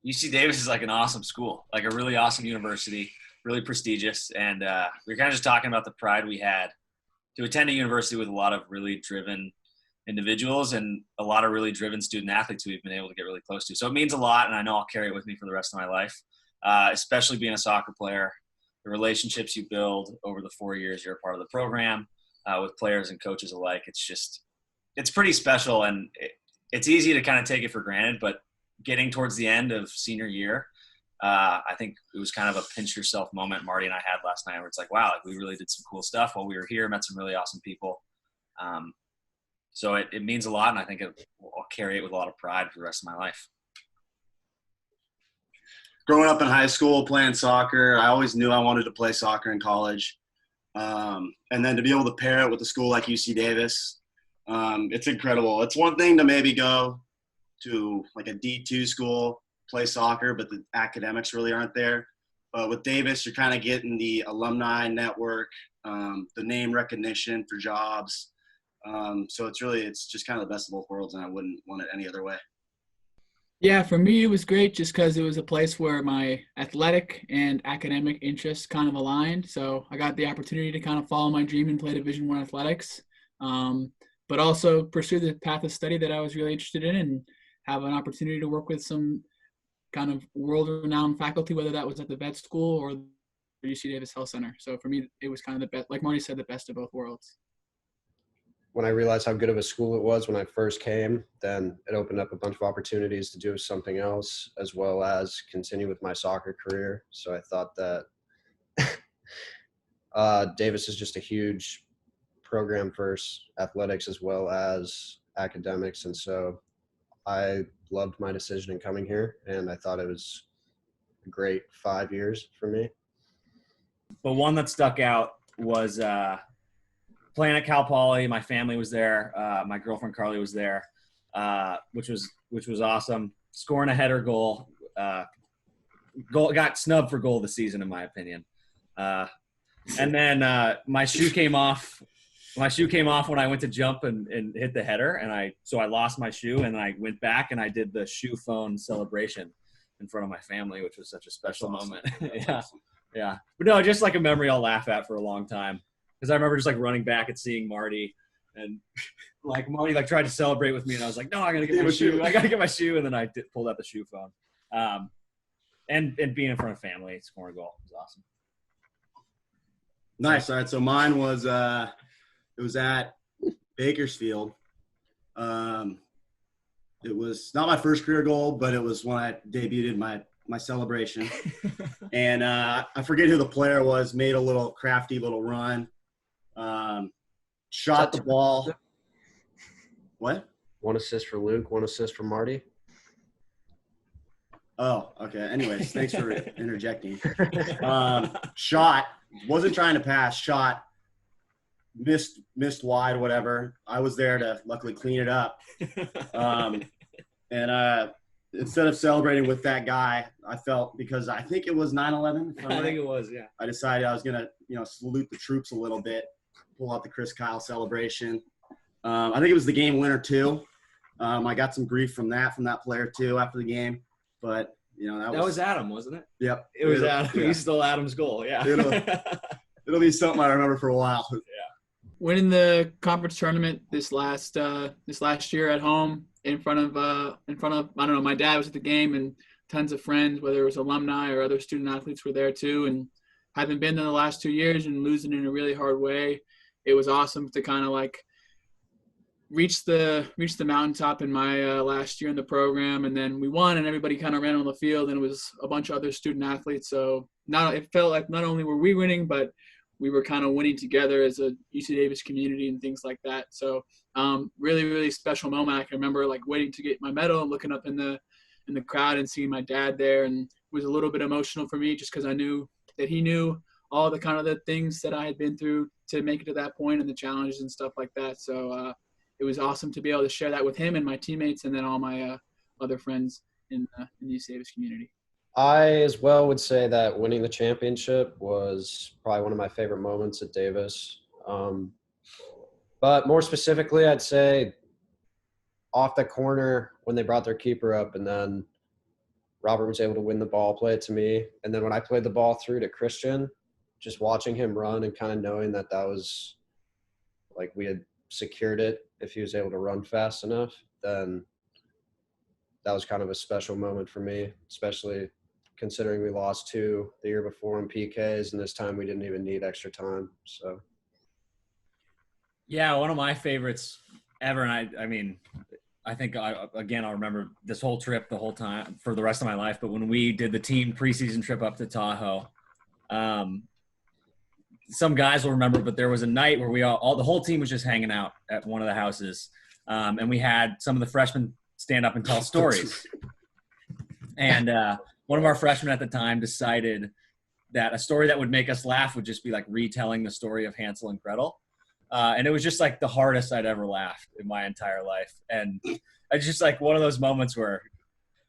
UC Davis is like an awesome school, like a really awesome university, really prestigious. And we were kind of just talking about the pride we had to attend a university with a lot of really driven individuals and a lot of really driven student athletes who we've been able to get really close to. So it means a lot, and I know I'll carry it with me for the rest of my life, especially being a soccer player. The relationships you build over the 4 years you're a part of the program with players and coaches alike, it's pretty special, and it's easy to kind of take it for granted, but getting towards the end of senior year, I think it was kind of a pinch yourself moment Marty and I had last night where it's like, wow, like we really did some cool stuff while we were here, met some really awesome people. So it means a lot, and I think I'll carry it with a lot of pride for the rest of my life. Growing up in high school, playing soccer, I always knew I wanted to play soccer in college. And then to be able to pair it with a school like UC Davis, it's incredible. It's one thing to maybe go to like a D2 school, play soccer, but the academics really aren't there. But with Davis, you're kind of getting the alumni network, the name recognition for jobs. So it's just kind of the best of both worlds, and I wouldn't want it any other way. Yeah, for me, it was great just because it was a place where my athletic and academic interests kind of aligned. So I got the opportunity to kind of follow my dream and play Division I athletics, but also pursue the path of study that I was really interested in and have an opportunity to work with some kind of world-renowned faculty, whether that was at the vet school or the UC Davis Health Center. So for me, it was kind of the best, like Marty said, the best of both worlds. When I realized how good of a school it was when I first came, then it opened up a bunch of opportunities to do something else as well as continue with my soccer career. So I thought that Davis is just a huge program for athletics as well as academics. And so I loved my decision in coming here, and I thought it was a great 5 years for me. But one that stuck out was playing at Cal Poly. My family was there. My girlfriend Carly was there, which was awesome. Scoring a header goal, got snubbed for goal of the season in my opinion. And then my shoe came off. My shoe came off when I went to jump and hit the header, and I lost my shoe, and I went back and I did the shoe phone celebration in front of my family, which was such a special moment. Yeah, awesome. Yeah. But no, just like a memory I'll laugh at for a long time. Because I remember just like running back and seeing Marty, and like Marty like tried to celebrate with me, and I was like, no, I gotta get my shoe. I gotta get my shoe, and then I pulled out the shoe phone. And being in front of family, scoring a goal was awesome. Nice. All right, so mine was it was at Bakersfield. It was not my first career goal, but it was when I debuted my celebration. And I forget who the player was, made a little crafty little run. Shot the ball. What? 1 assist for Luke, 1 assist for Marty. Oh, okay. Anyways, thanks for interjecting. Shot, wasn't trying to pass, shot, missed wide, whatever. I was there to luckily clean it up. And instead of celebrating with that guy, I felt, because I think it was 9/11. I think it was, yeah. I decided I was going to, salute the troops a little bit, pull out the Chris Kyle celebration. I think it was the game winner too. I got some grief from that player too after the game, but that was Adam, wasn't it? Yep. It was Adam. Yeah. He stole Adam's goal. Yeah. It'll be something I remember for a while. Yeah. Winning the conference tournament this last year at home in front of I don't know, my dad was at the game, and tons of friends, whether it was alumni or other student athletes, were there too. And having been there the last 2 years and losing in a really hard way, it was awesome to kind of like reach the mountaintop in my last year in the program. And then we won, and everybody kind of ran on the field, and it was a bunch of other student athletes. So it felt like not only were we winning, but we were kind of winning together as a UC Davis community and things like that. So really, really special moment. I can remember like waiting to get my medal and looking up in the crowd and seeing my dad there, and it was a little bit emotional for me just because I knew that he knew all the kind of the things that I had been through to make it to that point and the challenges and stuff like that. So it was awesome to be able to share that with him and my teammates, and then all my other friends in the UC Davis community. I as well would say that winning the championship was probably one of my favorite moments at Davis. But more specifically, I'd say off the corner when they brought their keeper up, and then Robert was able to win the ball, play it to me. And then when I played the ball through to Christian, just watching him run and kind of knowing that that was like we had secured it if he was able to run fast enough, then that was kind of a special moment for me, especially considering we lost 2 the year before in PKs, and this time we didn't even need extra time. So, yeah, one of my favorites ever, and I mean, I think I'll remember this whole trip the whole time for the rest of my life. But when we did the team preseason trip up to Tahoe, some guys will remember, but there was a night where we all the whole team was just hanging out at one of the houses, and we had some of the freshmen stand up and tell stories. And one of our freshmen at the time decided that a story that would make us laugh would just be like retelling the story of Hansel and Gretel. And it was just like the hardest I'd ever laughed in my entire life. And it's just like one of those moments where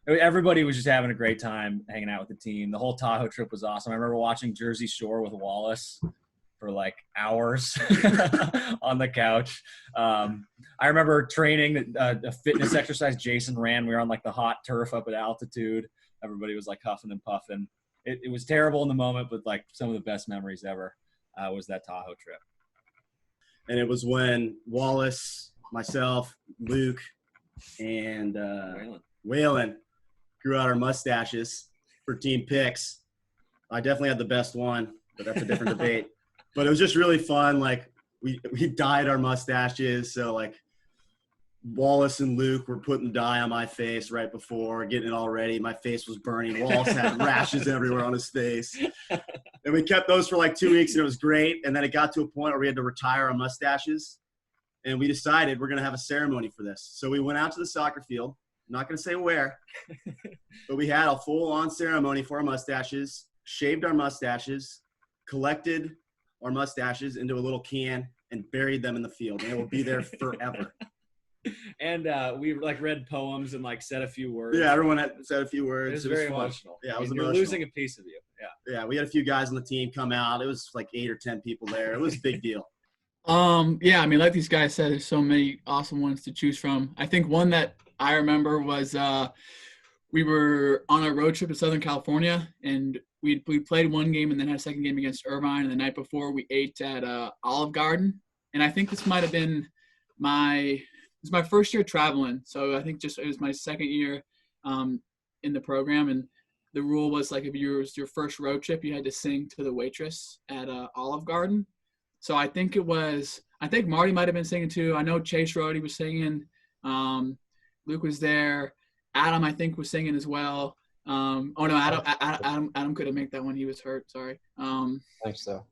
everybody was just having a great time hanging out with the team. The whole Tahoe trip was awesome. I remember watching Jersey Shore with Wallace for like hours on the couch. I remember training a fitness exercise Jason ran. We were on like the hot turf up at altitude. Everybody was like huffing and puffing. It was terrible in the moment, but like some of the best memories ever was that Tahoe trip. And it was when Wallace, myself, Luke, and Waylon grew out our mustaches for team picks. I definitely had the best one, but that's a different debate. But it was just really fun. Like we dyed our mustaches. So like Wallace and Luke were putting dye on my face right before, getting it all ready. My face was burning. Wallace had rashes everywhere on his face. And we kept those for like 2 weeks, and it was great. And then it got to a point where we had to retire our mustaches. And we decided we're going to have a ceremony for this. So we went out to the soccer field. I'm not going to say where. But we had a full-on ceremony for our mustaches, shaved our mustaches, collected our mustaches into a little can, and buried them in the field. And it will be there forever. And we like read poems and like said a few words. Yeah, everyone had said a few words. It was very emotional. Yeah, it was You're emotional. losing a piece of you. Yeah. Yeah, we had a few guys on the team come out. It was like 8 or 10 people there. It was a big deal. Yeah, I mean, like these guys said, there's so many awesome ones to choose from. I think one that I remember was we were on a road trip to Southern California, and we played one game and then had a second game against Irvine. And the night before, we ate at Olive Garden. And I think this might have been my first year traveling. So I think it was my second year in the program. And the rule was like if it was your first road trip, you had to sing to the waitress at Olive Garden. So I think Marty might have been singing too. I know Chase Rody was singing. Luke was there. Adam, I think, was singing as well. Adam couldn't make that one. He was hurt. Sorry. thanks though.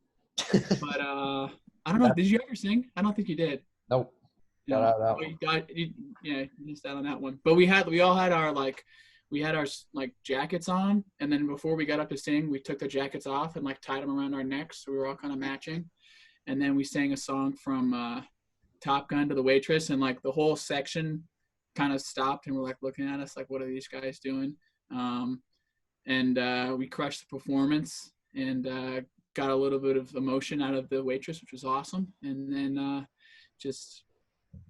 But I don't know. Did you ever sing? I don't think you did. Nope. Got out of that one. You missed out on that one. But we all had our jackets on, and then before we got up to sing, we took the jackets off and like tied them around our necks, so we were all kind of matching. And then we sang a song from Top Gun to the waitress, and like the whole section kind of stopped and were like looking at us like, what are these guys doing? And we crushed the performance and got a little bit of emotion out of the waitress, which was awesome. And then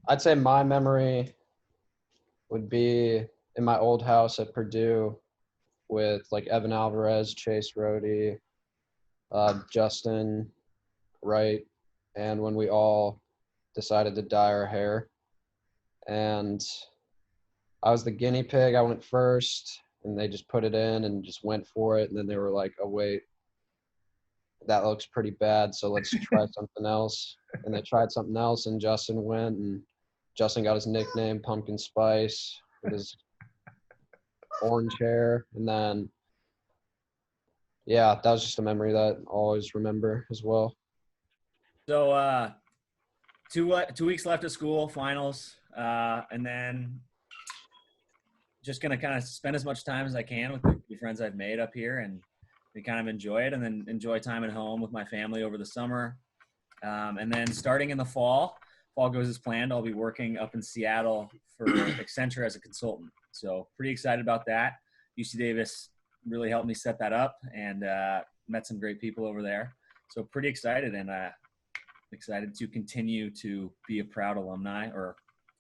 I'd say my memory would be in my old house at Purdue with like Evan Alvarez, Chase Rody, Justin Wright, and when we all decided to dye our hair. And I was the guinea pig. I went first, and they just put it in and just went for it. And then they were like, oh, wait, that looks pretty bad, so let's try something else. And they tried something else, and Justin went, and Justin got his nickname Pumpkin Spice with his orange hair. And then, yeah, that was just a memory that I'll always remember as well. So 2 weeks left of school, finals, and then just going to kind of spend as much time as I can with the friends I've made up here and kind of enjoy it, and then enjoy time at home with my family over the summer. And then starting in the fall goes as planned. I'll be working up in Seattle for Accenture as a consultant. So pretty excited about that. UC Davis really helped me set that up, and met some great people over there. So pretty excited, and excited to continue to be a proud alumni, or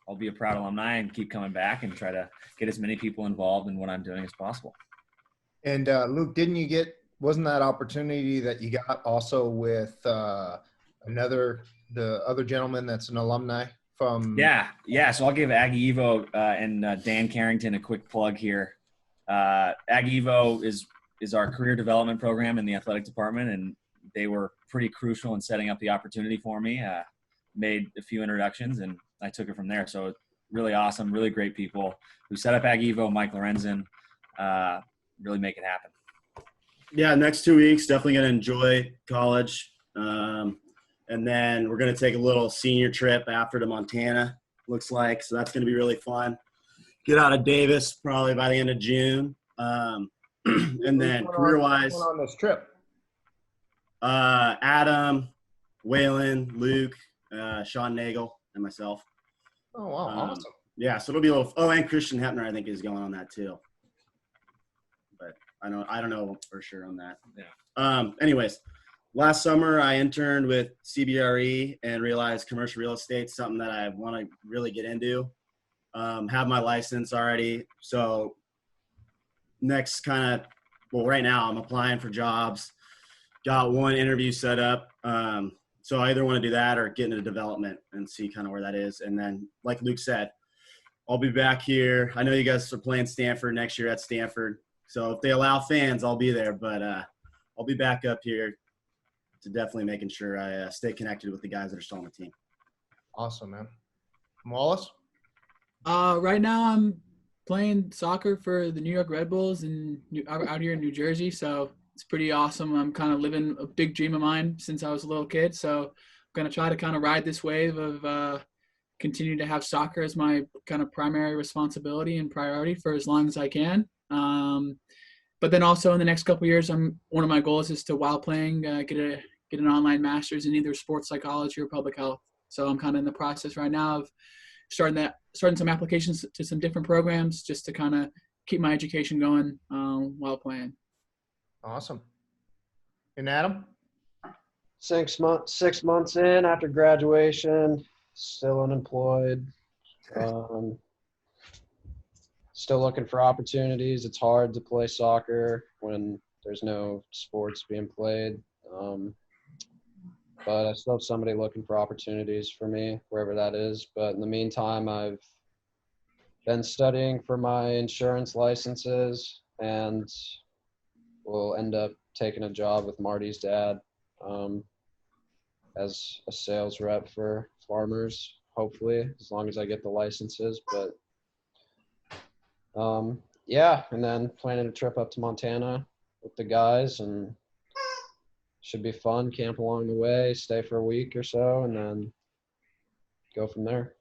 I'll be a proud alumni and keep coming back and try to get as many people involved in what I'm doing as possible. And Luke, wasn't that opportunity that you got also with the other gentleman that's an alumni from? Yeah. So I'll give Aggie Evo and Dan Carrington a quick plug here. Aggie Evo is our career development program in the athletic department, and they were pretty crucial in setting up the opportunity for me. Made a few introductions, and I took it from there. So really awesome, really great people who set up Aggie Evo, Mike Lorenzen, really make it happen. Yeah, next 2 weeks, definitely going to enjoy college. And then we're going to take a little senior trip after to Montana, looks like. So that's going to be really fun. Get out of Davis probably by the end of June. And then career-wise, on this trip? Adam, Waylon, Luke, Sean Nagel, and myself. Oh, wow. Awesome. Yeah, so it'll be a little – and Christian Hepner, I think, is going on that too. But I don't know for sure on that. Yeah. Anyways, last summer I interned with CBRE and realized commercial real estate is something that I want to really get into. Have my license already. So next right now I'm applying for jobs. Got one interview set up. So I either want to do that or get into development and see kind of where that is. And then, like Luke said, I'll be back here. I know you guys are playing Stanford next year at Stanford. So if they allow fans, I'll be there. But I'll be back up here to definitely making sure I stay connected with the guys that are still on the team. Awesome, man. Wallace? Right now I'm playing soccer for the New York Red Bulls out here in New Jersey. So it's pretty awesome. I'm kind of living a big dream of mine since I was a little kid. So I'm going to try to kind of ride this wave of continue to have soccer as my kind of primary responsibility and priority for as long as I can. But then also in the next couple of years, one of my goals is to, while playing, get an online master's in either sports psychology or public health. So I'm kind of in the process right now of starting some applications to some different programs just to kind of keep my education going while playing. Awesome. And Adam? 6 months in after graduation, still unemployed. Still looking for opportunities. It's hard to play soccer when there's no sports being played. But I still have somebody looking for opportunities for me, wherever that is. But in the meantime, I've been studying for my insurance licenses and will end up taking a job with Marty's dad as a sales rep for farmers, hopefully, as long as I get the licenses. But yeah, and then planning a trip up to Montana with the guys, and should be fun. Camp along the way, stay for a week or so, and then go from there.